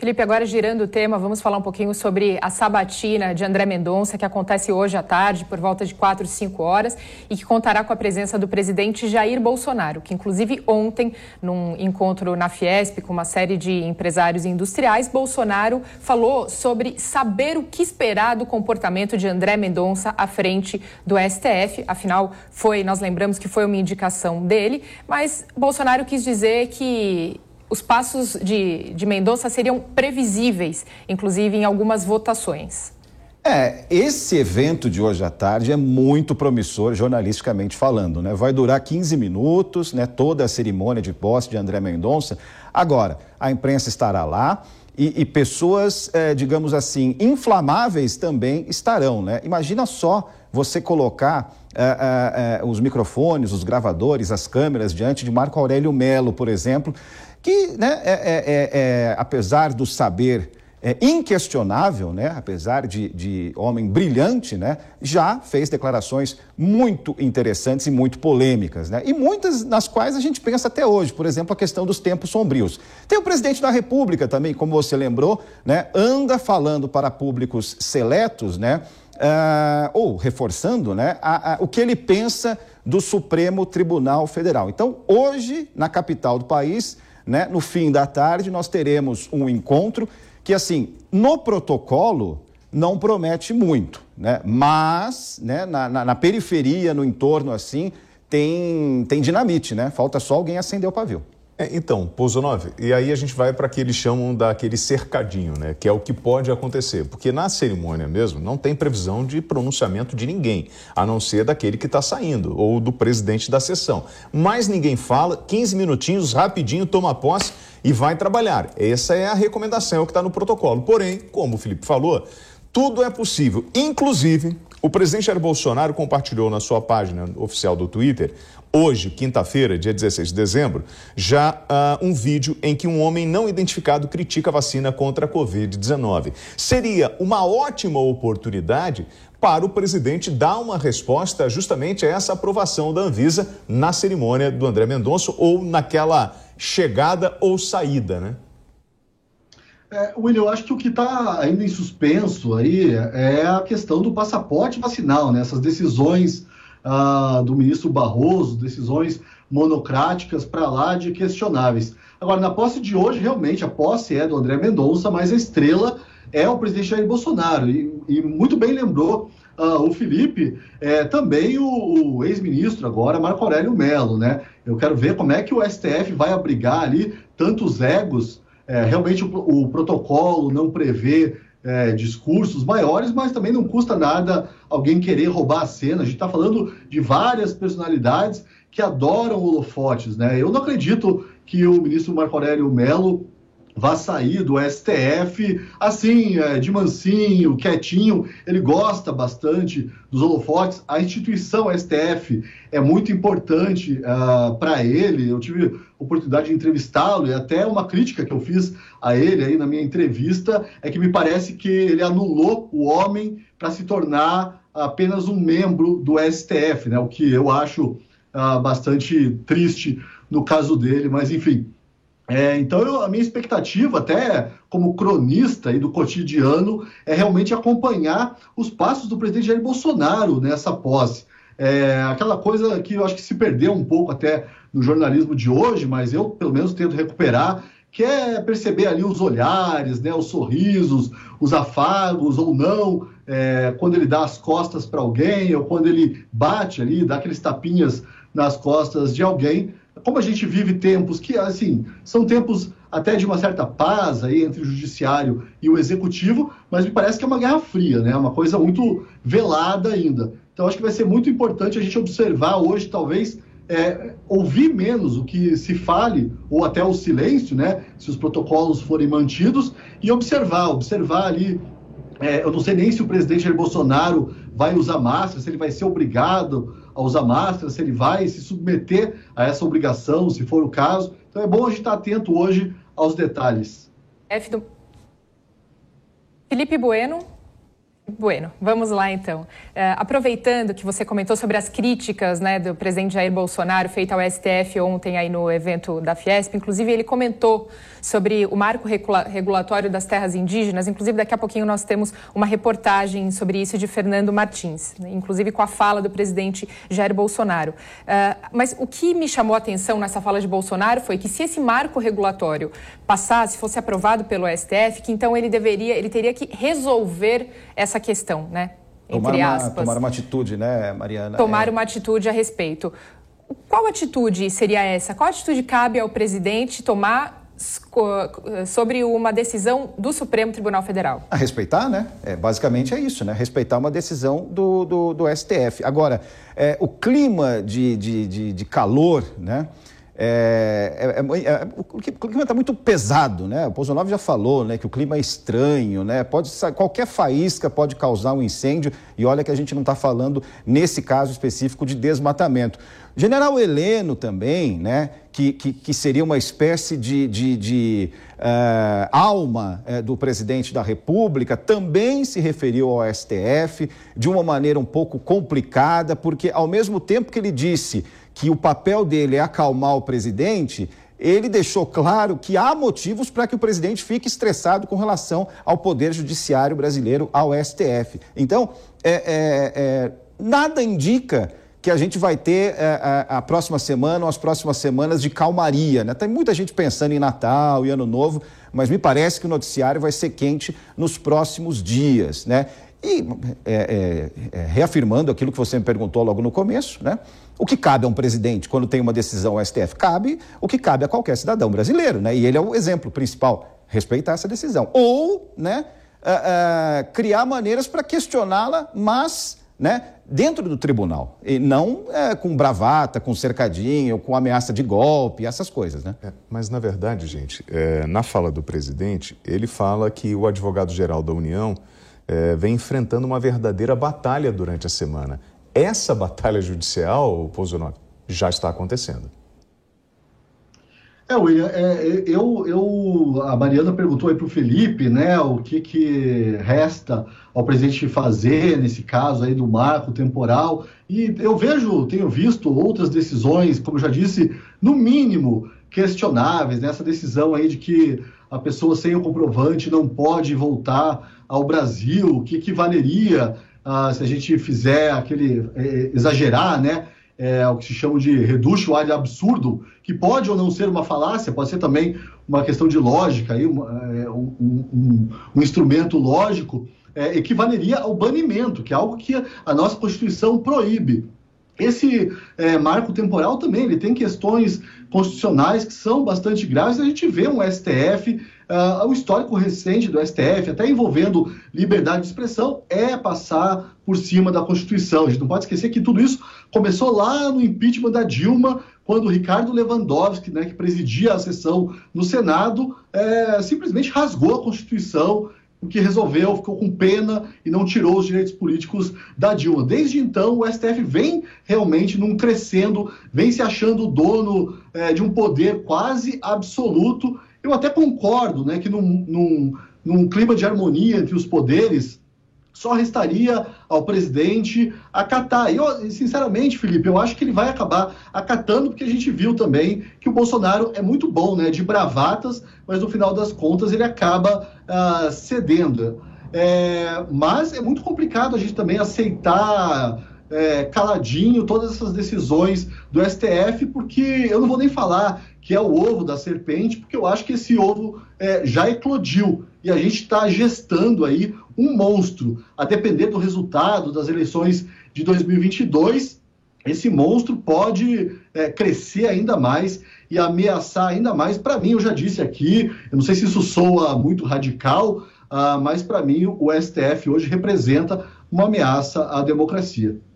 Felipe, agora girando o tema, vamos falar um pouquinho sobre a sabatina de André Mendonça, que acontece hoje à tarde, por volta de 4, 5 horas, e que contará com a presença do presidente Jair Bolsonaro, que inclusive ontem, num encontro na Fiesp com uma série de empresários industriais, Bolsonaro falou sobre saber o que esperar do comportamento de André Mendonça à frente do STF. Afinal, nós lembramos que foi uma indicação dele, mas Bolsonaro quis dizer que os passos de Mendonça seriam previsíveis, inclusive em algumas votações. Esse evento de hoje à tarde é muito promissor, jornalisticamente falando, né? Vai durar 15 minutos, né? Toda a cerimônia de posse de André Mendonça. Agora, a imprensa estará lá e pessoas, digamos assim, inflamáveis também estarão, né? Imagina só você colocar os microfones, os gravadores, as câmeras diante de Marco Aurélio Mello, por exemplo, que, né, apesar do saber inquestionável, né, apesar de homem brilhante, né, já fez declarações muito interessantes e muito polêmicas, né, e muitas nas quais a gente pensa até hoje, por exemplo, a questão dos tempos sombrios. Tem o presidente da República também, como você lembrou, né, anda falando para públicos seletos, né, ou reforçando, né, o que ele pensa do Supremo Tribunal Federal. Então, hoje, na capital do país, né, no fim da tarde, nós teremos um encontro que, assim, no protocolo não promete muito, né? Mas, né, na periferia, no entorno, assim, tem dinamite, né? Falta só alguém acender o pavio. Então, Pozonov, e aí a gente vai para que eles chamam daquele cercadinho, né? Que é o que pode acontecer, porque na cerimônia mesmo não tem previsão de pronunciamento de ninguém, a não ser daquele que está saindo, ou do presidente da sessão. Mas ninguém fala, 15 minutinhos, rapidinho, toma posse e vai trabalhar. Essa é a recomendação, é o que está no protocolo. Porém, como o Felipe falou, tudo é possível. Inclusive, o presidente Jair Bolsonaro compartilhou na sua página oficial do Twitter, hoje, quinta-feira, dia 16 de dezembro, já um vídeo em que um homem não identificado critica a vacina contra a Covid-19. Seria uma ótima oportunidade para o presidente dar uma resposta justamente a essa aprovação da Anvisa na cerimônia do André Mendonça ou naquela chegada ou saída, né? William, eu acho que o que está ainda em suspenso aí é a questão do passaporte vacinal, né? Essas decisões do ministro Barroso, decisões monocráticas para lá de questionáveis. Agora, na posse de hoje, realmente, a posse é do André Mendonça, mas a estrela é o presidente Jair Bolsonaro. E muito bem lembrou o Felipe, também o ex-ministro agora, Marco Aurélio Mello, né? Eu quero ver como é que o STF vai abrigar ali tantos egos. Realmente o protocolo não prevê discursos maiores, mas também não custa nada alguém querer roubar a cena. A gente está falando de várias personalidades que adoram holofotes, né? Eu não acredito que o ministro Marco Aurélio Mello vá sair do STF assim, de mansinho, quietinho. Ele gosta bastante dos holofotes. A instituição STF é muito importante para ele. Eu tive oportunidade de entrevistá-lo e até uma crítica que eu fiz a ele aí na minha entrevista é que me parece que ele anulou o homem para se tornar apenas um membro do STF, né? O que eu acho bastante triste no caso dele, mas enfim. Então, a minha expectativa, até como cronista aí do cotidiano, é realmente acompanhar os passos do presidente Jair Bolsonaro nessa posse. Aquela coisa que eu acho que se perdeu um pouco até no jornalismo de hoje, mas eu, pelo menos, tento recuperar, que é perceber ali os olhares, né, os sorrisos, os afagos ou não, quando ele dá as costas para alguém ou quando ele bate ali, dá aqueles tapinhas nas costas de alguém. Como a gente vive tempos que, assim, são tempos até de uma certa paz aí entre o judiciário e o executivo, mas me parece que é uma guerra fria, né? Uma coisa muito velada ainda. Então, acho que vai ser muito importante a gente observar hoje, talvez, ouvir menos o que se fale, ou até o silêncio, né? Se os protocolos forem mantidos, e observar ali. Eu não sei nem se o presidente Jair Bolsonaro vai usar máscara, se ele vai ser obrigado a usar máscara, se ele vai se submeter a essa obrigação, se for o caso. Então é bom a gente estar atento hoje aos detalhes. Felipe Bueno. Bueno, vamos lá então. Aproveitando que você comentou sobre as críticas, né, do presidente Jair Bolsonaro feita ao STF ontem aí no evento da Fiesp, inclusive ele comentou sobre o marco regulatório das terras indígenas, inclusive daqui a pouquinho nós temos uma reportagem sobre isso de Fernando Martins, né, inclusive com a fala do presidente Jair Bolsonaro. Mas o que me chamou a atenção nessa fala de Bolsonaro foi que se esse marco regulatório passasse, fosse aprovado pelo STF, que então ele teria que resolver essa questão, né? Entre aspas. Tomar uma atitude, né, Mariana? Tomar uma atitude a respeito. Qual atitude seria essa? Qual atitude cabe ao presidente tomar sobre uma decisão do Supremo Tribunal Federal? A respeitar, né? Basicamente é isso, né? Respeitar uma decisão do STF. Agora, o clima de calor, né? O clima está muito pesado, né? O Bolsonaro já falou, né, que o clima é estranho, né? Qualquer faísca pode causar um incêndio e olha que a gente não está falando, nesse caso específico, de desmatamento. General Heleno também, né, que seria uma espécie de alma do presidente da República, também se referiu ao STF de uma maneira um pouco complicada, porque ao mesmo tempo que ele disse que o papel dele é acalmar o presidente, ele deixou claro que há motivos para que o presidente fique estressado com relação ao Poder Judiciário brasileiro, ao STF. Então, nada indica que a gente vai ter a próxima semana ou as próximas semanas de calmaria, né? Tem muita gente pensando em Natal e Ano Novo, mas me parece que o noticiário vai ser quente nos próximos dias, né? E reafirmando aquilo que você me perguntou logo no começo, né? O que cabe a um presidente quando tem uma decisão ao STF? Cabe o que cabe a qualquer cidadão brasileiro, né? E ele é o exemplo principal, respeitar essa decisão. Ou, né, criar maneiras para questioná-la, mas, né, dentro do tribunal. E não com bravata, com cercadinho, com ameaça de golpe, essas coisas, né? Mas, na verdade, gente, na fala do presidente, ele fala que o advogado-geral da União vem enfrentando uma verdadeira batalha durante a semana. Essa batalha judicial, Pozzonovi, já está acontecendo. William, a Mariana perguntou aí para o Felipe, né, o que resta ao presidente fazer nesse caso aí do marco temporal, e eu tenho visto outras decisões, como eu já disse, no mínimo questionáveis, né, essa decisão aí de que a pessoa sem o comprovante não pode voltar ao Brasil, o que valeria se a gente fizer exagerar, né, o que se chama de reductio ad absurdum, que pode ou não ser uma falácia, pode ser também uma questão de lógica, aí, um instrumento lógico, equivaleria ao banimento, que é algo que a nossa Constituição proíbe. Esse marco temporal também, ele tem questões constitucionais que são bastante graves. A gente vê um STF, o histórico recente do STF, até envolvendo liberdade de expressão, passar por cima da Constituição. A gente não pode esquecer que tudo isso começou lá no impeachment da Dilma, quando o Ricardo Lewandowski, né, que presidia a sessão no Senado, simplesmente rasgou a Constituição, o que resolveu, ficou com pena e não tirou os direitos políticos da Dilma. Desde então, o STF vem realmente crescendo, vem se achando dono de um poder quase absoluto. Eu até concordo, né, que num clima de harmonia entre os poderes, só restaria ao presidente acatar. E, sinceramente, Felipe, eu acho que ele vai acabar acatando, porque a gente viu também que o Bolsonaro é muito bom, né, de bravatas, mas no final das contas ele acaba cedendo. Mas é muito complicado a gente também aceitar caladinho todas essas decisões do STF, porque eu não vou nem falar que é o ovo da serpente, porque eu acho que esse ovo já eclodiu e a gente está gestando aí um monstro. A depender do resultado das eleições de 2022, esse monstro pode crescer ainda mais e ameaçar ainda mais. Para mim, eu já disse aqui, eu não sei se isso soa muito radical, mas para mim o STF hoje representa uma ameaça à democracia.